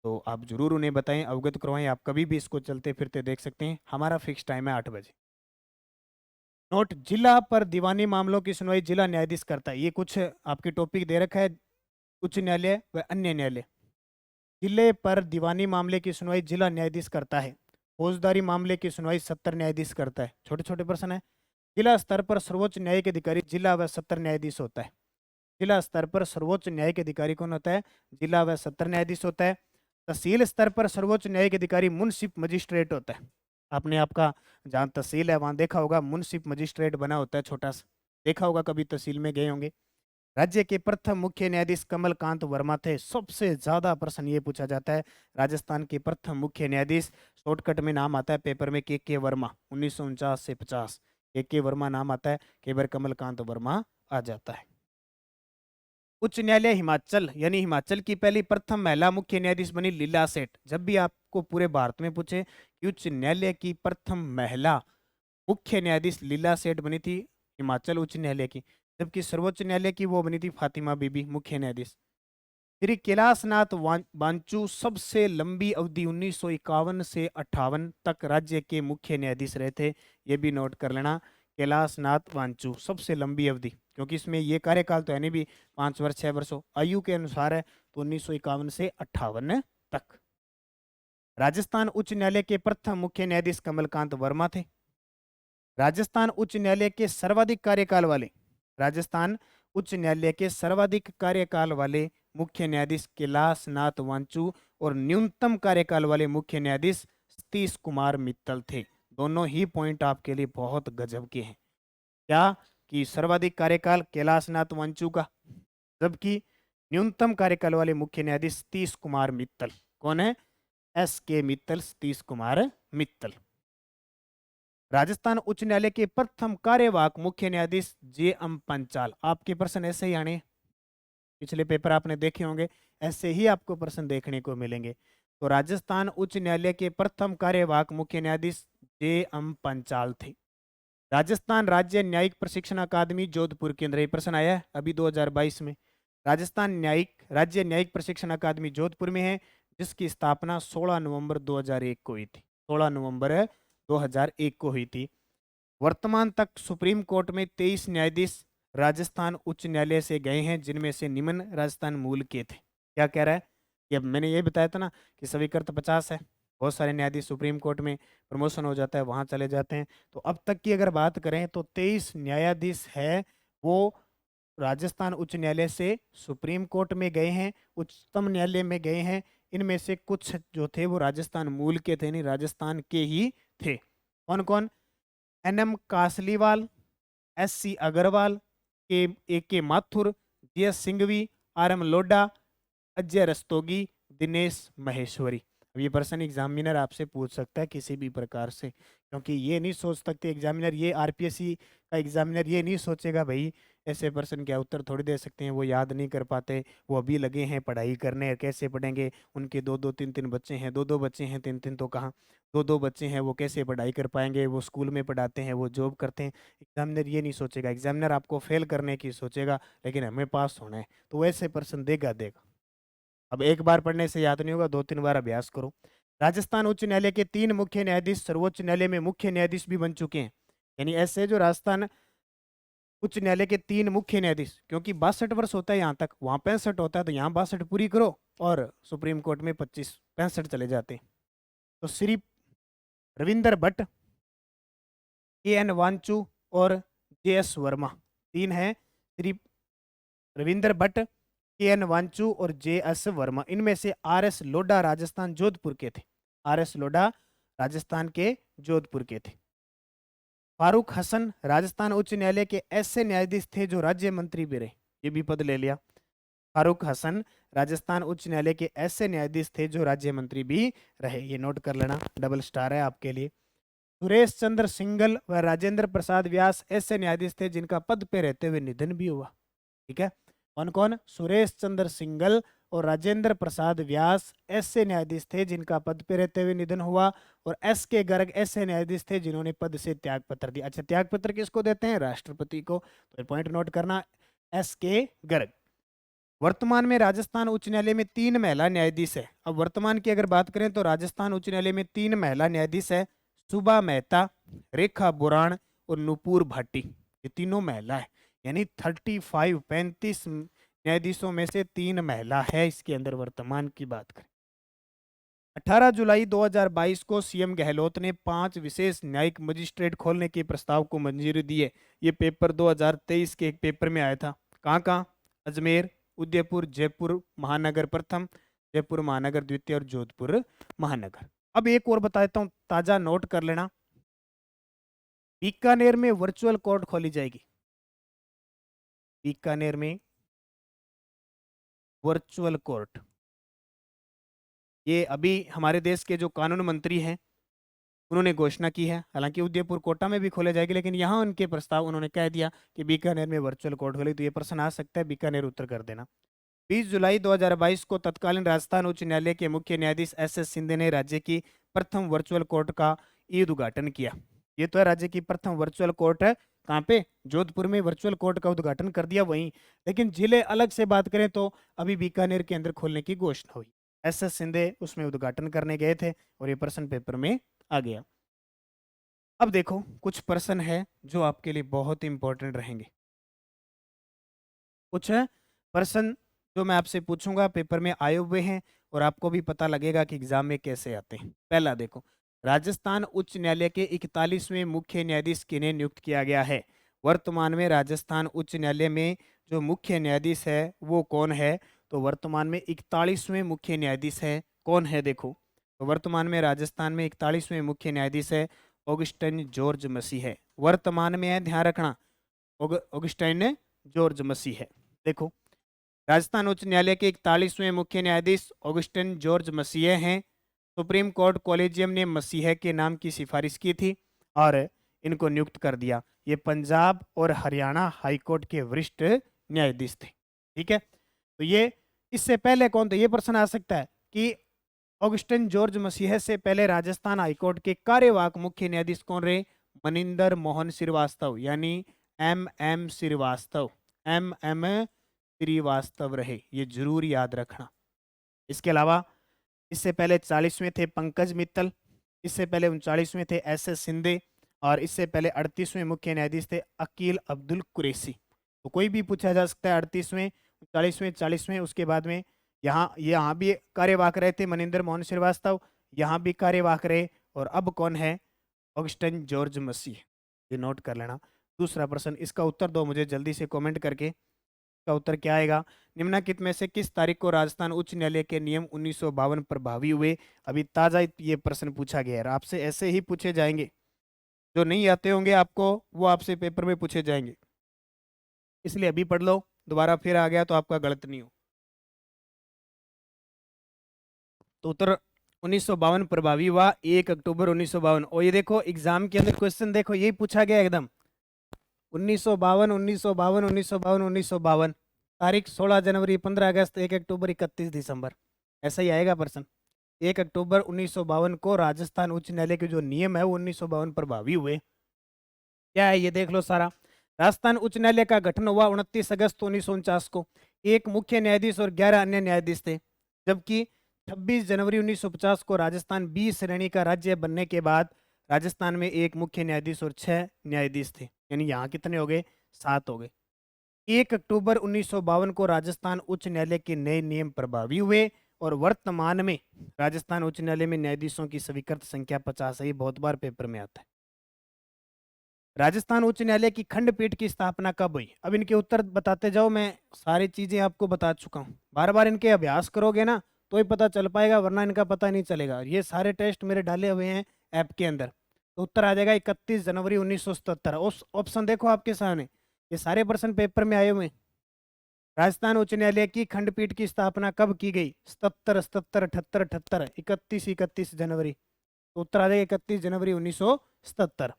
तो आप जरूर उन्हें बताएं, अवगत करवाएं। आप कभी भी इसको चलते फिरते देख सकते हैं। हमारा फिक्स टाइम है 8 बजे। नोट, जिला पर दीवानी मामलों की सुनवाई जिला न्यायाधीश करता है। ये कुछ आपके टॉपिक दे रखा है, उच्च न्यायालय व अन्य न्यायालय। जिले पर दीवानी मामले की सुनवाई जिला न्यायाधीश करता है। फौजदारी मामले की सुनवाई सत्र न्यायाधीश करता है। छोटे छोटे प्रश्न है। जिला स्तर पर सर्वोच्च न्यायिक अधिकारी जिला व सत्र न्यायाधीश होता है। जिला स्तर पर सर्वोच्च न्यायिक अधिकारी कौन होता है? जिला व सत्र न्यायाधीश होता है। तहसील स्तर पर सर्वोच्च न्यायिक अधिकारी मुंसिफ मजिस्ट्रेट होता है। आपने आपका जहाँ तहसील है वहां देखा होगा मुंसिफ मजिस्ट्रेट बना होता है छोटा सा, देखा होगा, कभी तहसील में गए होंगे। राज्य के प्रथम मुख्य न्यायाधीश कमलकांत वर्मा थे। सबसे ज्यादा प्रश्न ये पूछा जाता है, राजस्थान के प्रथम मुख्य न्यायाधीश, शॉर्टकट में नाम आता है पेपर में के वर्मा, 1949 से 50, के वर्मा नाम आता है, केवल कमलकांत वर्मा आ जाता है। उच्च न्यायालय हिमाचल, यानी हिमाचल की पहली प्रथम महिला मुख्य न्यायाधीश बनी लीला सेठ। जब भी आपको पूरे भारत में पूछे कि उच्च न्यायालय की प्रथम महिला मुख्य न्यायाधीश लीला सेठ बनी थी हिमाचल उच्च न्यायालय की, जबकि सर्वोच्च न्यायालय की वो बनी थी फातिमा बीबी मुख्य न्यायाधीश। श्री कैलाशनाथ बांचू सबसे लंबी अवधि 1951 से 58 तक राज्य के मुख्य न्यायाधीश रहे थे। ये भी नोट कर लेना, कैलाशनाथ बांचू सबसे लंबी अवधि, क्योंकि इसमें ये कार्यकाल तो है नहीं भी 5 वर्ष 6 वर्ष आयु के अनुसार है, तो 1951 से 58 तक। राजस्थान उच्च न्यायालय के प्रथम मुख्य न्यायाधीश कमलकांत वर्मा थे। राजस्थान उच्च न्यायालय के सर्वाधिक कार्यकाल वाले, राजस्थान उच्च न्यायालय के सर्वाधिक कार्यकाल वाले मुख्य न्यायाधीश कैलाशनाथ वांचू और न्यूनतम कार्यकाल वाले मुख्य न्यायाधीश सतीश कुमार मित्तल थे। दोनों ही पॉइंट आपके लिए बहुत गजब के हैं। क्या कि सर्वाधिक कार्यकाल कैलाशनाथ वांचू का, जबकि न्यूनतम कार्यकाल वाले मुख्य न्यायाधीश सतीश कुमार मित्तल। कौन है? के मित्तल, सतीश कुमार मित्तल। राजस्थान उच्च न्यायालय के प्रथम कार्यवाहक मुख्य न्यायाधीश एम पंचाल। आपके प्रश्न ऐसे ही आने, पिछले पेपर आपने देखे होंगे, ऐसे ही आपको प्रश्न देखने को मिलेंगे। तो राजस्थान उच्च न्यायालय के प्रथम कार्यवाहक मुख्य न्यायाधीश एम पंचाल थे। राजस्थान राज्य न्यायिक प्रशिक्षण अकादमी जोधपुर केंद्र, ये प्रश्न आया है अभी 2022 में। राजस्थान राज्य न्यायिक प्रशिक्षण अकादमी जोधपुर में है, जिसकी स्थापना 16 नवंबर 2001 को हुई थी। 16 नवंबर 2001 को हुई थी। वर्तमान तक सुप्रीम कोर्ट में 23 न्यायाधीश राजस्थान उच्च न्यायालय से गए हैं, जिनमें से निम्न राजस्थान मूल के थे। क्या कह रहा है? कि अब मैंने ये बताया था ना कि स्वीकृत 50 है, बहुत सारे न्यायाधीश सुप्रीम कोर्ट में प्रमोशन हो जाता है, वहां चले जाते हैं। तो अब तक की अगर बात करें तो 23 न्यायाधीश है वो राजस्थान उच्च न्यायालय से सुप्रीम कोर्ट में गए हैं, उच्चतम न्यायालय में गए हैं। इनमें से कुछ जो थे वो राजस्थान मूल के थे, नहीं राजस्थान के ही थे। कौन कौन? एनएम कासलीवाल, एससी अग्रवाल, के माथुर, जीएस सिंघवी, आरएम लोढ़ा, अजय रस्तोगी, दिनेश महेश्वरी। अब ये प्रश्न एग्जामिनर आपसे पूछ सकता है किसी भी प्रकार से, क्योंकि ये नहीं सोच सकते एग्जामिनर, ये आरपीएससी का एग्जामिनर ये नहीं सोचेगा भाई ऐसे प्रश्न क्या उत्तर थोड़ी दे सकते हैं, वो याद नहीं कर पाते, वो अभी लगे हैं पढ़ाई करने, कैसे पढ़ेंगे, उनके दो दो तीन तीन बच्चे हैं, दो दो बच्चे हैं, तीन तीन तो कहाँ, दो दो बच्चे हैं, वो कैसे पढ़ाई कर पाएंगे, वो स्कूल में पढ़ाते हैं, वो जॉब करते हैं। एग्जामिनर ये नहीं सोचेगा, एग्जामिनर आपको फेल करने की सोचेगा, लेकिन हमें पास होना है, तो वैसे प्रश्न देगा देगा। अब एक बार पढ़ने से याद नहीं होगा, 2-3 बार अभ्यास करो। राजस्थान उच्च न्यायालय के 3 मुख्य न्यायाधीश सर्वोच्च न्यायालय में मुख्य न्यायाधीश भी बन चुके हैं। यानी ऐसे जो राजस्थान उच्च न्यायालय के 3 मुख्य न्यायाधीश, क्योंकि 62 वर्ष होता है यहाँ तक, वहां 65 होता है, तो यहाँ 62 पूरी करो और सुप्रीम कोर्ट में 65 चले जाते हैं। तो श्री रविंदर भट्ट, एन वांचू और एस वर्मा, 3 है। श्री रविंदर भट्ट, एन वांचू और एस वर्मा। इनमें से आर.एस. लोढ़ा राजस्थान जोधपुर के थे। आर.एस. लोढ़ा राजस्थान के जोधपुर के थे। फारूक हसन राजस्थान उच्च न्यायालय के ऐसे न्यायाधीश थे जो राज्य मंत्री भी रहे, ये भी पद ले लिया। फारूक हसन राजस्थान उच्च न्यायालय के ऐसे न्यायाधीश थे जो राज्य मंत्री भी रहे, ये नोट कर लेना, डबल स्टार है आपके लिए। सुरेश चंद्र सिंघल व राजेंद्र प्रसाद व्यास ऐसे न्यायाधीश थे जिनका पद पे रहते हुए निधन भी हुआ। ठीक है, कौन कौन? सुरेश चंद्र सिंघल और राजेंद्र प्रसाद व्यास ऐसे न्यायाधीश थे जिनका पद पे रहते हुए निधन हुआ। और के गर्ग ऐसे न्यायाधीश थे जिन्होंने पद से त्याग पत्र दिया। अच्छा, त्याग पत्र किसको देते हैं? राष्ट्रपति को। तो पॉइंट नोट करना, के गर्ग। वर्तमान में राजस्थान उच्च न्यायालय में 3 महिला न्यायाधीश है। अब वर्तमान की अगर बात करें तो राजस्थान उच्च न्यायालय में 3 महिला न्यायाधीश है, सुबा मेहता, रेखा बुराण और नुपुर भाटी। ये तीनों महिला है, यानी 35 न्यायाधीशों में से 3 महिला है इसके अंदर। वर्तमान की बात करें, 18 जुलाई 2022 को सीएम गहलोत ने 5 विशेष न्यायिक मजिस्ट्रेट खोलने के प्रस्ताव को मंजूरी दी है। ये पेपर 2023 के एक पेपर में आया था। कहाँ कहाँ? अजमेर, उदयपुर, जयपुर महानगर प्रथम, जयपुर महानगर द्वितीय और जोधपुर महानगर। अब एक और बता देता हूं, ताजा नोट कर लेना। बीकानेर में वर्चुअल कोर्ट खोली जाएगी। बीकानेर में वर्चुअल कोर्ट, ये अभी हमारे देश के जो कानून मंत्री हैं उन्होंने घोषणा की है। हालांकि उदयपुर कोटा में भी खोले जाएगी, लेकिन यहाँ उनके प्रस्ताव उन्होंने कह दिया कि बीकानेर में वर्चुअल कोर्ट खोले। तो ये प्रश्न आ सकता है, बीकानेर उत्तर कर देना। 20 जुलाई 2022 को तत्कालीन राजस्थान उच्च न्यायालय के मुख्य न्यायाधीश एस शिंदे ने राज्य की प्रथम वर्चुअल कोर्ट का ईद उद्घाटन किया। ये तो है राज्य की प्रथम वर्चुअल कोर्ट है। कहाँ पे? जोधपुर में वर्चुअल कोर्ट का उद्घाटन कर दिया वहीं। लेकिन जिले अलग से बात करें तो अभी बीकानेर के अंदर खोलने की घोषणा हुई। एस शिंदे उसमें उद्घाटन करने गए थे और ये प्रश्न पेपर में आ गया। अब देखो कुछ प्रश्न है जो आपके लिए बहुत इंपॉर्टेंट रहेंगे। कुछ प्रश्न जो मैं आपसे पूछूंगा पेपर में आए हुए हैं और आपको भी पता लगेगा कि एग्जाम में कैसे आते हैं। पहला देखो, राजस्थान उच्च न्यायालय के 41वें मुख्य न्यायाधीश किन्हें नियुक्त किया गया है? वर्तमान में राजस्थान उच्च न्यायालय में जो मुख्य न्यायाधीश है वो कौन है? तो वर्तमान में 41वें मुख्य न्यायाधीश है। कौन है? देखो, तो वर्तमान में राजस्थान में 41वें मुख्य न्यायाधीश है ऑगस्टिन जॉर्ज मसीह है। वर्तमान में है, ध्यान रखना, ऑगस्टिन जॉर्ज मसीह है। देखो, राजस्थान उच्च न्यायालय के 41वें मुख्य न्यायाधीश ऑगस्टिन जॉर्ज मसीह हैं। सुप्रीम कोर्ट कॉलेजियम ने मसीह के नाम की सिफारिश की थी और इनको नियुक्त कर दिया। ये पंजाब और हरियाणा हाईकोर्ट के वरिष्ठ न्यायाधीश थे। ठीक है, तो ये इससे पहले कौन थे? ये प्रश्न आ सकता है कि ऑगस्टिन जॉर्ज मसीह से पहले राजस्थान हाईकोर्ट के कार्यवाहक मुख्य न्यायाधीश कौन रहे? मनिंदर मोहन श्रीवास्तव, यानी MM श्रीवास्तव। MM श्रीवास्तव रहे, ये जरूर याद रखना। इसके अलावा इससे पहले 40वें थे पंकज मित्तल, इससे पहले 39वें थे SS शिंदे और इससे पहले 38वें मुख्य न्यायाधीश थे अकील अब्दुल कुरैशी। तो कोई भी पूछा जा सकता है 38वें, 39वें, 40वें। उसके बाद में यहाँ भी कार्यवाहक रहे थे मनिंदर मोहन श्रीवास्तव, यहाँ भी कार्यवाहक रहे। और अब कौन है? ऑगस्टिन जॉर्ज मसीह। ये नोट कर लेना। दूसरा प्रश्न, इसका उत्तर दो मुझे जल्दी से कमेंट करके। इसका उत्तर क्या आएगा? निम्नलिखित में से किस तारीख को राजस्थान उच्च न्यायालय के नियम 1952 प्रभावी हुए? अभी ताजा ये प्रश्न पूछा गया है, आपसे ऐसे ही पूछे जाएंगे। जो नहीं आते होंगे आपको वो आपसे पेपर में पूछे जाएंगे, इसलिए अभी पढ़ लो, दोबारा फिर आ गया तो आपका गलत नहीं हो। तो उत्तर 1952 प्रभावी हुआ 1 अक्टूबर 1952। और ये देखो एग्जाम के अंदर क्वेश्चन देखो यही पूछा गया एकदम, 1952 1952 1952 1952, तारीख 16 जनवरी, 15 अगस्त, 1 अक्टूबर, 31 दिसंबर, ऐसा ही आएगा प्रश्न। 1 अक्टूबर 1952 को राजस्थान उच्च न्यायालय के जो नियम है वो 1952 प्रभावी हुए। क्या है ये देख लो सारा। राजस्थान उच्च न्यायालय का गठन हुआ 29 अगस्त 1949 को। एक मुख्य न्यायाधीश और 11 अन्य न्यायाधीश थे, जबकि 26 जनवरी 1950 को राजस्थान 20 श्रेणी का राज्य बनने के बाद राजस्थान में एक मुख्य न्यायाधीश और 6 न्यायाधीश थे, यानी यहाँ कितने हो गए? 7 हो गए। 1 अक्टूबर 1952 को राजस्थान उच्च न्यायालय के नए नियम प्रभावी हुए और वर्तमान में राजस्थान उच्च न्यायालय में न्यायाधीशों की स्वीकृत संख्या 50 है। ये बहुत बार पेपर में आता है। राजस्थान उच्च न्यायालय की खंडपीठ की स्थापना कब हुई? अब इनके उत्तर बताते जाओ, मैं सारी चीजें आपको बता चुका हूँ। बार बार इनके अभ्यास करोगे ना तो ही पता चल पाएगा, वरना इनका पता नहीं चलेगा। ये सारे टेस्ट मेरे डाले हुए हैं ऐप के अंदर। तो उत्तर आ जाएगा 31 जनवरी 1977। उस ऑप्शन देखो आपके सामने, ये सारे प्रश्न पेपर में आए हुए हैं। राजस्थान उच्च न्यायालय की खंडपीठ की स्थापना कब की गई? 77, 77, 78, 78, 31 जनवरी। तो उत्तर आ जाएगा 31 जनवरी 1977।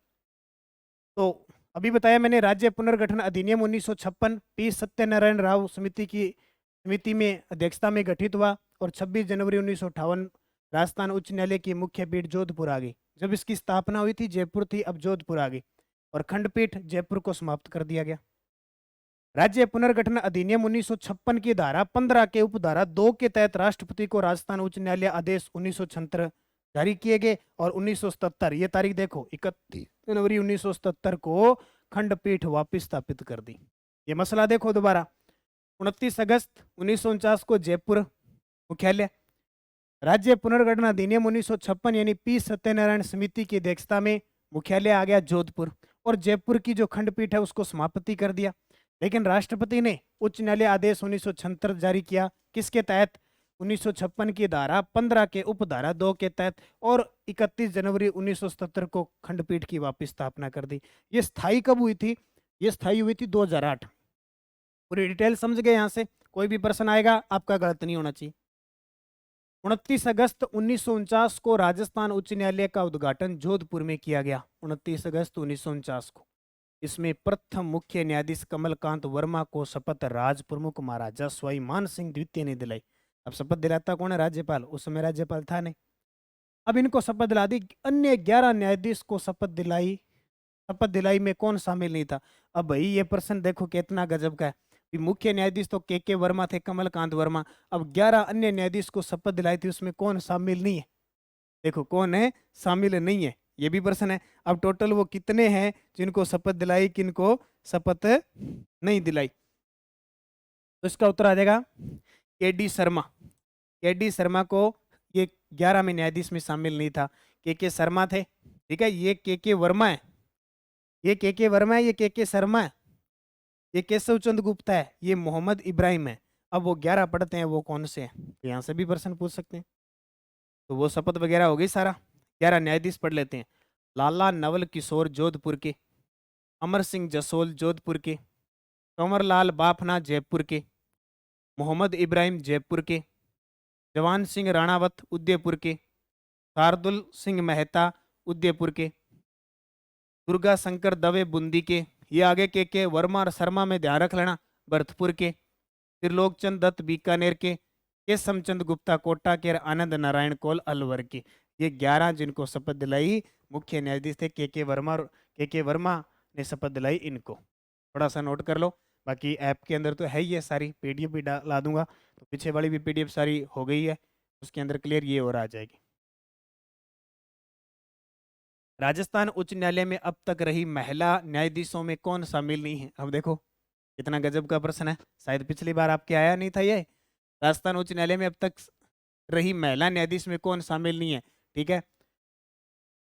तो अभी बताया मैंने, राज्य पुनर्गठन अधिनियम 1956 पी सत्यनारायण राव समिति में अध्यक्षता में गठित हुआ और 26 जनवरी 1958 राजस्थान उच्च न्यायालय की मुख्य पीठ जोधपुर आ गई। जब इसकी स्थापना हुई थी जयपुर थी, अब जोधपुर आ गई और खंडपीठ जयपुर को समाप्त कर दिया गया। राज्य पुनर्गठन अधिनियम 1956 की धारा 15 के उपधारा 2 के तहत राष्ट्रपति को राजस्थान उच्च न्यायालय आदेश 1976 जारी किए गए और 1977, ये तारीख देखो 31 जनवरी 1977 को खंडपीठ वापस स्थापित कर दी। ये मसला देखो दोबारा, 29 अगस्त 1949 को जयपुर मुख्यालय। राज्य पुनर्गठन अधिनियम 1956 यानी पी सत्यनारायण समिति की अध्यक्षता में मुख्यालय आ गया जोधपुर और जयपुर की जो खंडपीठ है उसको समाप्ति कर दिया। लेकिन राष्ट्रपति ने उच्च न्यायालय आदेश 1976 जारी किया, किसके तहत? 1956 की धारा 15 के उपधारा 2 के तहत, और 31 जनवरी 1977 को खंडपीठ की वापस स्थापना कर दी। ये स्थायी कब हुई थी? ये स्थायी हुई थी 2008। पूरी डिटेल समझ गए? यहाँ से कोई भी प्रश्न आएगा आपका गलत नहीं होना चाहिए। 29 अगस्त 1949 को राजस्थान उच्च न्यायालय का उद्घाटन जोधपुर में किया गया। 29 अगस्त 1949 को। इसमें प्रथम मुख्य न्यायाधीश कमलकांत वर्मा को शपथ राज प्रमुख महाराजा स्वाई मान सिंह द्वितीय ने दिलाई। अब शपथ दिलाता कौन है? राज्यपाल। उस समय राज्यपाल था नहीं। अब इनको शपथ दिला दी। अन्य 11 न्यायाधीश को शपथ दिलाई। शपथ दिलाई में कौन शामिल नहीं था? अब भाई ये प्रश्न देखो कितना गजब का है। मुख्य न्यायाधीश तो के वर्मा थे, कमलकांत वर्मा। अब 11 अन्य न्यायाधीश को शपथ दिलाई थी, उसमें कौन शामिल नहीं है? देखो कौन है शामिल नहीं है, ये भी प्रश्न है। अब टोटल वो कितने हैं जिनको शपथ दिलाई, किनको शपथ नहीं दिलाई? तो इसका उत्तर आ जाएगा के.डी. शर्मा। के.डी. शर्मा को ये 11 में न्यायाधीश में शामिल नहीं था। के शर्मा थे, ठीक है। ये के वर्मा है, ये के वर्मा है, ये के शर्मा है, ये केशव चंद गुप्ता है, ये मोहम्मद इब्राहिम है। अब वो 11 पढ़ते हैं, वो कौन से हैं? तो यहाँ से भी प्रश्न पूछ सकते हैं। तो वो शपथ वगैरह हो गई सारा। 11 न्यायाधीश पढ़ लेते हैं। लाला नवल किशोर जोधपुर के, अमर सिंह जसोल जोधपुर के, कंवरलाल बाफना जयपुर के, मोहम्मद इब्राहिम जयपुर के, जवान सिंह राणावत उदयपुर के, शार्दुल सिंह मेहता उदयपुर के, दुर्गा शंकर दवे बूंदी के। ये आगे के वर्मा और शर्मा में ध्यान रख लेना, भरतपुर के। त्रिलोकचंद दत्त बीकानेर के समचंद गुप्ता कोटा के, आनंद नारायण कौल अलवर के। ये 11 जिनको शपथ दिलाई मुख्य न्यायाधीश थे के वर्मा, और के वर्मा ने शपथ दिलाई इनको। थोड़ा सा नोट कर लो। बाकी ऐप के अंदर तो है ही है, सारी पीडीएफ भी ला दूंगा। तो पीछे वाली भी पीडीएफ सारी हो गई है, उसके अंदर क्लियर ये और आ जाएगी। राजस्थान उच्च न्यायालय में अब तक रही महिला न्यायाधीशों में कौन शामिल नहीं है? अब देखो कितना गजब का प्रश्न है, शायद पिछली बार आपके आया नहीं था ये। राजस्थान उच्च न्यायालय में अब तक रही महिला न्यायाधीश में कौन शामिल नहीं है? ठीक है,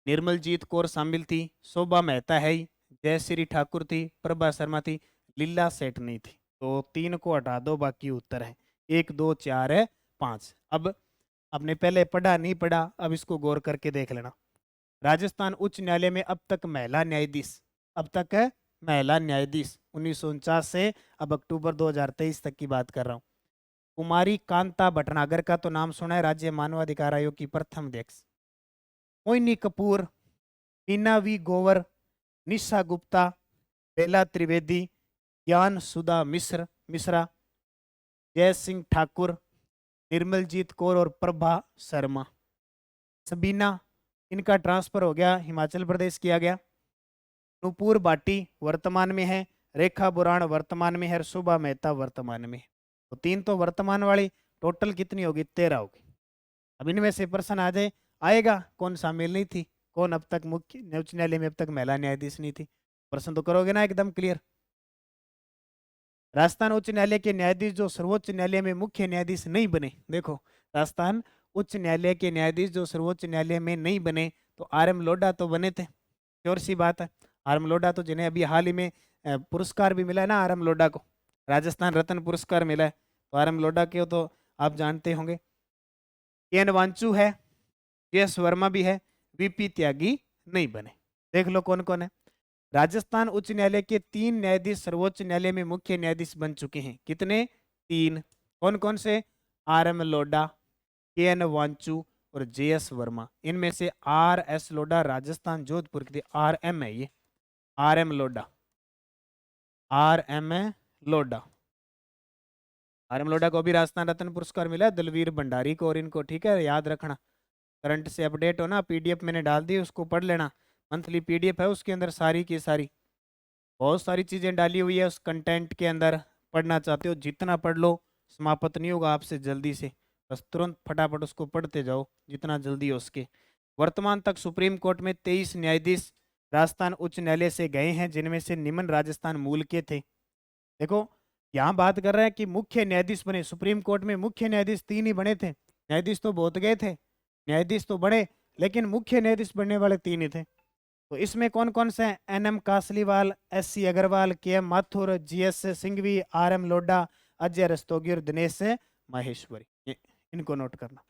निर्मलजीत कौर शामिल थी, शोभा मेहता है, जयश्री ठाकुर थी, प्रभा शर्मा थी, लीला सेठ नहीं थी। तो 3 को हटा दो, बाकी उत्तर है 1 2 4 है 5। अब आपने पहले पढ़ा नहीं पढ़ा, अब इसको गौर करके देख लेना। राजस्थान उच्च न्यायालय में अब तक महिला न्यायाधीश, अब तक है महिला न्यायाधीश 1949 से अब अक्टूबर 2023 तक की बात कर रहा हूँ। कुमारी कांता भटनागर का तो नाम सुना है, राज्य मानवाधिकार आयोग की प्रथम अध्यक्ष। मोहिनी कपूर, हीना वी गोवर, निशा गुप्ता, बेला त्रिवेदी, ज्ञान सुधा मिश्रा, जय सिंह ठाकुर, निर्मलजीत कौर और प्रभा शर्मा। सबीना, इनका ट्रांसफर हो गया, हिमाचल प्रदेश किया गया। नुपुर बाटी वर्तमान में है, रेखा बुराण वर्तमान में है, और शोभा मेहता वर्तमान में है। तो 3 तो वर्तमान वाली, टोटल कितनी होगी? 13 होगी। अब इनमें से प्रश्न आ जाए, आएगा कौन शामिल नहीं थी, कौन अब तक मुख्य उच्च न्यायालय में अब तक महिला न्यायाधीश नहीं थी? प्रश्न तो करोगे ना एकदम क्लियर। राजस्थान उच्च न्यायालय के न्यायाधीश जो सर्वोच्च न्यायालय में मुख्य न्यायाधीश नहीं बने, देखो राजस्थान उच्च न्यायालय के न्यायाधीश जो सर्वोच्च न्यायालय में नहीं बने, तो आर.एम. लोढ़ा तो बने थे, श्योर सी बात है। आर.एम. लोढ़ा तो जिन्हें अभी हाल ही में पुरस्कार भी मिला है ना, आर.एम. लोढ़ा को राजस्थान रत्न पुरस्कार मिला है, तो आर.एम. लोढ़ा के तो आप जानते होंगे। एन वांचू है, एस वर्मा भी है, वीपी त्यागी नहीं बने। देख लो कौन कौन है। राजस्थान उच्च न्यायालय के 3 न्यायाधीश सर्वोच्च न्यायालय में मुख्य न्यायाधीश बन चुके हैं। कितने? 3। कौन कौन से? आर.एम. लोढ़ा, के.एन. वांचू और जे.एस. वर्मा। इनमें से आर.एस. लोढ़ा राजस्थान जोधपुर के थे, आर.एम. है ये, RM. Lodha, RM. Lodha. RM. Lodha को भी राजस्थान रत्न पुरस्कार मिला, दलवीर भंडारी को और इनको, ठीक है, याद रखना। करंट से अपडेट हो ना, पीडीएफ मैंने डाल दी, उसको पढ़ लेना। मंथली पीडीएफ है, उसके अंदर सारी की सारी बहुत सारी चीज़ें डाली हुई है उस कंटेंट के अंदर। पढ़ना चाहते हो जितना पढ़ लो, समाप्त नहीं होगा आपसे जल्दी से, बस तुरंत फटाफट उसको पढ़ते जाओ जितना जल्दी हो सके। वर्तमान तक सुप्रीम कोर्ट में 23 न्यायाधीश राजस्थान उच्च न्यायालय से गए हैं, जिनमें से निम्न राजस्थान मूल के थे। देखो यहाँ बात कर रहे हैं कि मुख्य न्यायाधीश बने, सुप्रीम कोर्ट में मुख्य न्यायाधीश 3 ही बने थे, न्यायाधीश तो बहुत गए थे, न्यायाधीश तो बड़े, लेकिन मुख्य न्यायाधीश बनने वाले 3 ही थे। तो तो इसमें कौन कौन से हैं? NM Kasliwal, SC Agarwal, KM Mathur, GS Singhvi, RM Lodha, Ajay Rastogi और दिनेश माहेश्वरी। इनको नोट करना।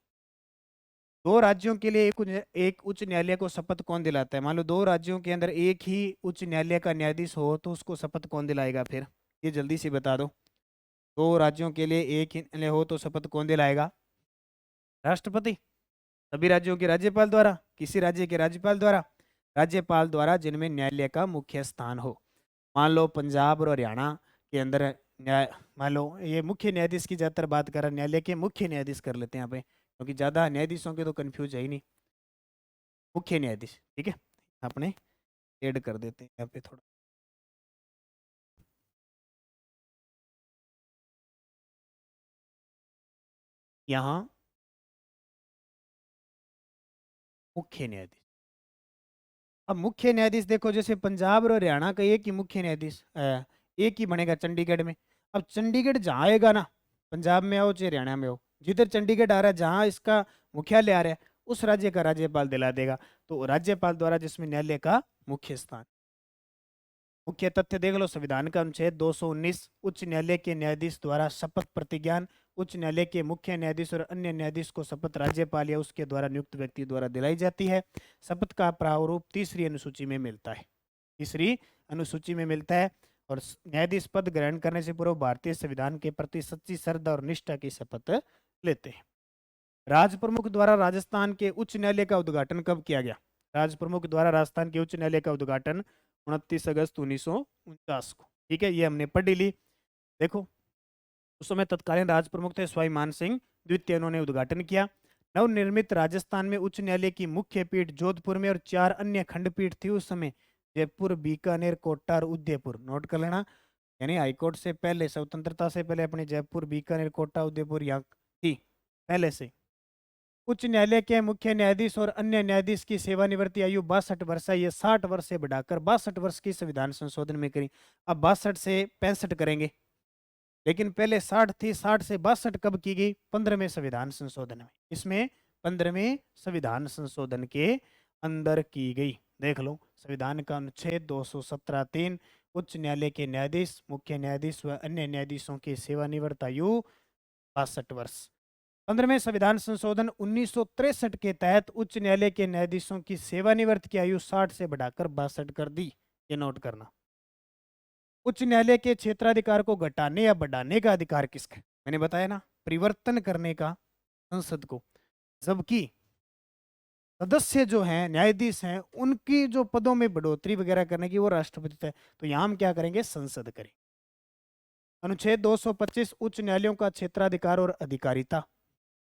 दो राज्यों के लिए एक उच्च न्यायालय को शपथ कौन दिलाता है? मान लो दो राज्यों के अंदर एक ही उच्च न्यायालय का न्यायाधीश हो तो उसको शपथ कौन दिलाएगा फिर? ये जल्दी से बता दो। दो राज्यों के लिए एक ही न्यायालय हो तो शपथ कौन दिलाएगा? राष्ट्रपति? सभी राज्यों के राज्यपाल द्वारा? किसी राज्य के राज्यपाल द्वारा? राज्यपाल द्वारा जिनमें न्यायालय का मुख्य स्थान हो। मान लो पंजाब और हरियाणा के अंदर न्याय, मान लो ये मुख्य न्यायाधीश की ज्यादातर बात कर रहे हैं, न्यायालय के मुख्य न्यायाधीश कर लेते हैं यहाँ पे, क्योंकि ज्यादा न्यायाधीशों के तो कंफ्यूज है ही नहीं। मुख्य न्यायाधीश, ठीक है, अपने ऐड कर देते हैं यहाँ पे थोड़ा। यहाँ मुख्य न्यायाधीश। अब मुख्य न्यायाधीश देखो, जैसे पंजाब और हरियाणा का एक ही मुख्य न्यायाधीश एक ही बनेगा चंडीगढ़ में। अब चंडीगढ़ जहाँ आएगा ना, पंजाब में आओ चाहे हरियाणा में हो, जिधर चंडीगढ़ आ रहा है, जहाँ इसका मुख्यालय आ रहा है, उस राज्य का राज्यपाल दिला देगा। तो राज्यपाल द्वारा जिसमें न्यायालय का मुख्य स्थान। मुख्य तथ्य देख लो, संविधान का अनुच्छेद 219, उच्च न्यायालय के न्यायाधीश द्वारा शपथ प्रतिज्ञान उच्च न्यायालय के मुख्य न्यायाधीश और अन्य न्यायाधीश को शपथ राज्यपाल या उसके द्वारा नियुक्त व्यक्ति द्वारा दिलाई जाती है। शपथ का प्रारूप तीसरी अनुसूची में मिलता है। तीसरी अनुसूची में मिलता है। और न्यायाधीश पद ग्रहण करने से पूर्व भारतीय संविधान के प्रति सच्ची श्रद्धा और निष्ठा की शपथ लेते हैं। राज प्रमुख द्वारा राजस्थान के उच्च न्यायालय का उद्घाटन कब किया गया? राज प्रमुख द्वारा राजस्थान के उच्च न्यायालय का उद्घाटन 29 अगस्त 1949 को। ठीक है, ये हमने पढ़ ली। देखो, उस समय तत्कालीन राज प्रमुख थे स्वाई मान सिंह द्वितीय, उन्होंने उद्घाटन किया। नवनिर्मित राजस्थान में उच्च न्यायालय की मुख्य पीठ जोधपुर में और 4 अन्य खंडपीठ थी उस समय, जयपुर, बीकानेर, कोटा और उदयपुर। नोट कर लेना, यानी हाईकोर्ट से पहले, स्वतंत्रता से पहले अपने जयपुर, बीकानेर, कोटा, उदयपुर यहाँ थी पहले से। उच्च न्यायालय के मुख्य न्यायाधीश और अन्य न्यायाधीश की सेवानिवृत्ति आयु 62 वर्ष है। ये 60 वर्ष से बढ़ाकर 62 वर्ष की संविधान संशोधन में करी। अब 62 से 65 करेंगे, लेकिन पहले 60 थी, 60 से 62 कब की गई? 15वें संविधान संशोधन में। इसमें 15वें संविधान संशोधन के अंदर की गई। देख लो, संविधान का अनुच्छेद 217(3), उच्च न्यायालय के न्यायाधीश, मुख्य न्यायाधीश व अन्य न्यायाधीशों की सेवानिवृत्त आयु 62 वर्ष। 15वें संविधान संशोधन 1963 के तहत उच्च न्यायालय के न्यायाधीशों की सेवानिवृत्त की आयु 60 से बढ़ाकर 62 कर दी। ये नोट करना। उच्च न्यायालय के क्षेत्राधिकार को घटाने या बढ़ाने का अधिकार किसका है? मैंने बताया ना, परिवर्तन करने का संसद को। जबकि सदस्य जो हैं, न्यायाधीश हैं, उनकी जो पदों में बढ़ोतरी वगैरह करने की वो राष्ट्रपति तय। तो यहां हम क्या करेंगे? संसद करें। अनुच्छेद 225, उच्च न्यायालयों का क्षेत्राधिकार और अधिकारिता।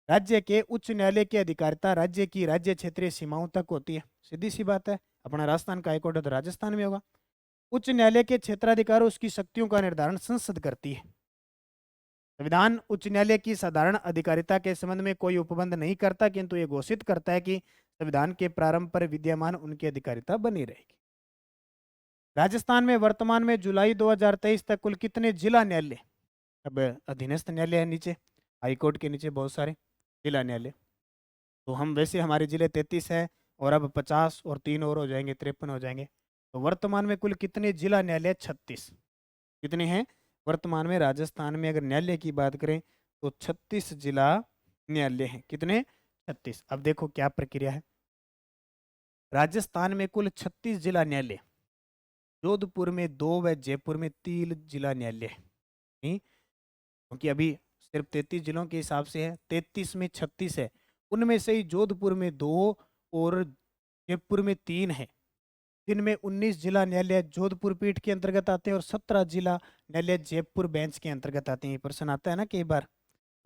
राज्य के उच्च न्यायालय की अधिकारिता राज्य की राज्य क्षेत्रीय सीमाओं तक होती है। सीधी सी बात है, अपना राजस्थान का हाईकोर्ट है तो राजस्थान में होगा। उच्च न्यायालय के क्षेत्राधिकार और उसकी शक्तियों का निर्धारण संसद करती है। संविधान उच्च न्यायालय की साधारण अधिकारिता के संबंध में कोई उपबंध नहीं करता, किंतु ये घोषित करता है कि संविधान के प्रारंभ पर विद्यमान उनकी अधिकारिता बनी रहेगी। राजस्थान में वर्तमान में जुलाई 2023 तक कुल कितने जिला न्यायालय? अब अधीनस्थ न्यायालय है नीचे, हाईकोर्ट के नीचे बहुत सारे जिला न्यायालय। तो हम वैसे हमारे जिले 33 है, और अब 50 और 3 और हो जाएंगे, 53 हो जाएंगे। तो वर्तमान में कुल कितने जिला न्यायालय? 36। कितने हैं वर्तमान में? राजस्थान में अगर न्यायालय की बात करें तो 36 जिला न्यायालय हैं। कितने? 36। अब देखो क्या प्रक्रिया है। राजस्थान में कुल 36 जिला न्यायालय, जोधपुर में 2 व जयपुर में 3 जिला न्यायालय है। नहीं, क्योंकि अभी सिर्फ 33 जिलों के हिसाब से है, 33 में 36 है, उनमें से ही जोधपुर में 2 और जयपुर में 3 है, जिनमें 19 जिला न्यायालय जोधपुर पीठ के अंतर्गत आते हैं और 17 जिला न्यायालय जयपुर बेंच के अंतर्गत आते हैं। ये प्रश्न आता है ना कई बार,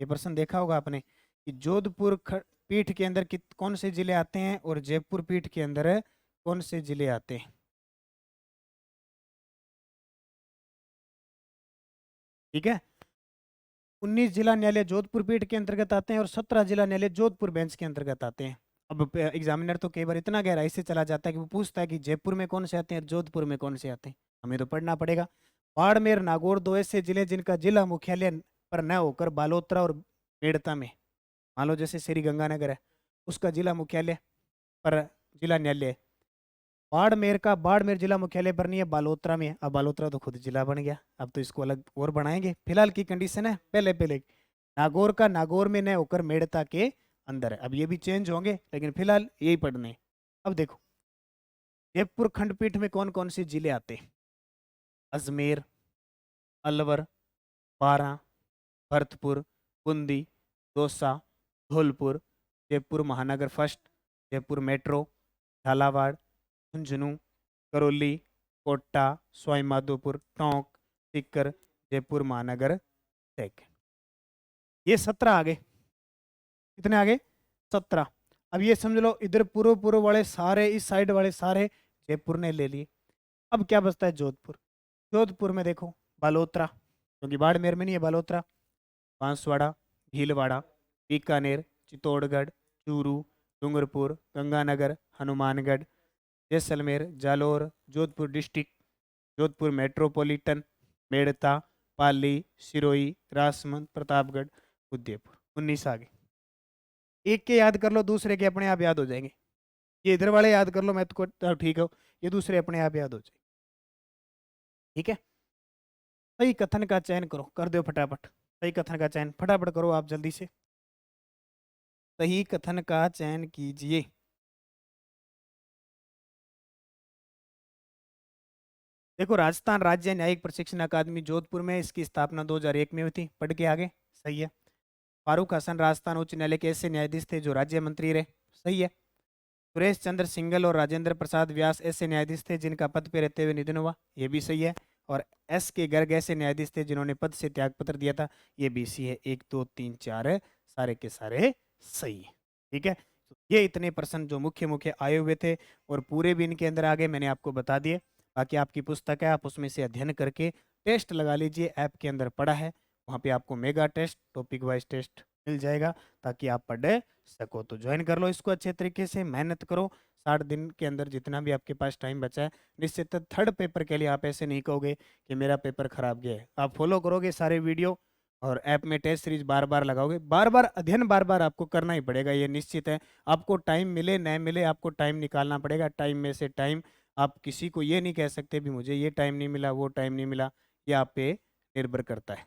ये प्रश्न देखा होगा आपने कि जोधपुर पीठ के अंदर कौन से जिले आते हैं और जयपुर पीठ के अंदर कौन से जिले आते हैं। ठीक है, 19 जिला न्यायालय जोधपुर पीठ के अंतर्गत आते हैं और 17 जिला न्यायालय जोधपुर बेंच के अंतर्गत आते हैं। अब एग्जामिनर तो कई बार इतना गहराई से चला जाता है कि वो पूछता है कि जयपुर में कौन से आते हैं और जोधपुर में कौन से आते हैं, हमें तो पढ़ना पड़ेगा। बाड़मेर, नागौर 2 ऐसे जिले जिनका जिला मुख्यालय पर न होकर बालोतरा और मेड़ता में, मान लो जैसे श्री गंगानगर है, उसका जिला मुख्यालय पर जिला न्यायालय है। बाड़मेर का, बाड़मेर जिला मुख्यालय पर नहीं है, बालोतरा में है। अब बालोतरा तो खुद जिला बन गया, अब तो इसको अलग और बनाएंगे। फिलहाल की कंडीशन है पहले पहले नागौर का नागौर में न होकर मेड़ता के अंदर है। अब ये भी चेंज होंगे, लेकिन फिलहाल यही पढ़ने हैं। अब देखो जयपुर खंडपीठ में कौन कौन से जिले आते हैं? अजमेर, अलवर, बारां, भरतपुर, बूंदी, दौसा, धौलपुर, जयपुर महानगर फर्स्ट, जयपुर मेट्रो, झालावाड़, झुंझुनू, करौली, कोटा, सवाई माधोपुर, टोंक, सीकर, जयपुर महानगर सेकंड। ये 17 आ गए। कितने आ गए? 17। अब ये समझ लो इधर पूर्व पूर्व वाले सारे, इस साइड वाले सारे जयपुर ने ले लिए। अब क्या बचता है? जोधपुर। जोधपुर में देखो बालोतरा, क्योंकि बाड़मेर में नहीं है, बालोतरा, बांसवाड़ा, भीलवाड़ा, बीकानेर, चित्तौड़गढ़, चूरू, डूंगरपुर, गंगानगर, हनुमानगढ़, जैसलमेर, जालौर, जोधपुर डिस्ट्रिक्ट, जोधपुर मेट्रोपॉलिटन, मेड़ता, पाली, सिरोही, राजसमंद, प्रतापगढ़, उदयपुर। 19 आ गए। एक के याद कर लो, दूसरे के अपने आप याद हो जाएंगे। ये इधर वाले याद कर लो, मैं तो ठीक हो, ये दूसरे अपने आप याद हो जाएंगे। ठीक है, सही कथन का चयन करो, कर दो फटाफट। सही कथन का चयन फटाफट करो आप जल्दी से, सही कथन का चयन कीजिए। देखो राजस्थान राज्य न्यायिक प्रशिक्षण अकादमी जोधपुर में, इसकी स्थापना 2001 में हुई थी। पढ़ के आगे, सही है। फारूक हसन राजस्थान उच्च न्यायालय के ऐसे न्यायाधीश थे जो राज्य मंत्री रहे, सही है। सुरेश चंद्र सिंगल और राजेंद्र प्रसाद व्यास ऐसे न्यायाधीश थे जिनका पद पे रहते हुए निधन हुआ, ये भी सही है। और एस के गर्ग ऐसे न्यायाधीश थे जिन्होंने पद से त्यागपत्र दिया था, ये भी सही है। 1 2 3 4 सारे के सारे सही है। ठीक है, तो ये इतने प्रश्न जो मुख्य मुख्य आए हुए थे और पूरे भी इनके अंदर आ गए, मैंने आपको बता दिए। बाकी आपकी पुस्तक है, आप उसमें से अध्ययन करके टेस्ट लगा लीजिए, ऐप के अंदर पड़ा है, वहाँ पे आपको mega test, topic wise test मिल जाएगा, ताकि आप पढ़ सको। तो ज्वाइन कर लो इसको, अच्छे तरीके से मेहनत करो। 60 दिन के अंदर जितना भी आपके पास टाइम बचा है, निश्चित थर्ड पेपर के लिए आप ऐसे नहीं कहोगे कि मेरा पेपर खराब गया है। आप फॉलो करोगे सारे वीडियो और ऐप में टेस्ट सीरीज बार बार लगाओगे, बार बार अध्ययन बार बार आपको करना ही पड़ेगा, ये निश्चित है। आपको टाइम मिले न मिले, आपको टाइम निकालना पड़ेगा। टाइम में से टाइम, आप किसी को ये नहीं कह सकते भी मुझे ये टाइम नहीं मिला, वो टाइम नहीं मिला, ये आप पे निर्भर करता है।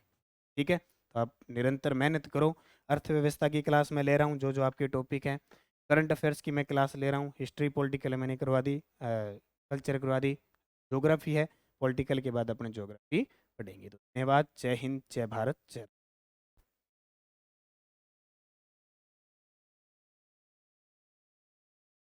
ठीक है, तो आप निरंतर मेहनत करो। अर्थव्यवस्था की क्लास मैं ले रहा हूँ, जो जो आपके टॉपिक हैं। करंट अफेयर्स की मैं क्लास ले रहा हूँ, हिस्ट्री पॉलिटिकल मैंने करवा दी, कल्चर करवा दी, ज्योग्राफी है, पॉलिटिकल के बाद अपने ज्योग्राफी पढ़ेंगे। तो धन्यवाद, जय हिंद, जय भारत, जय।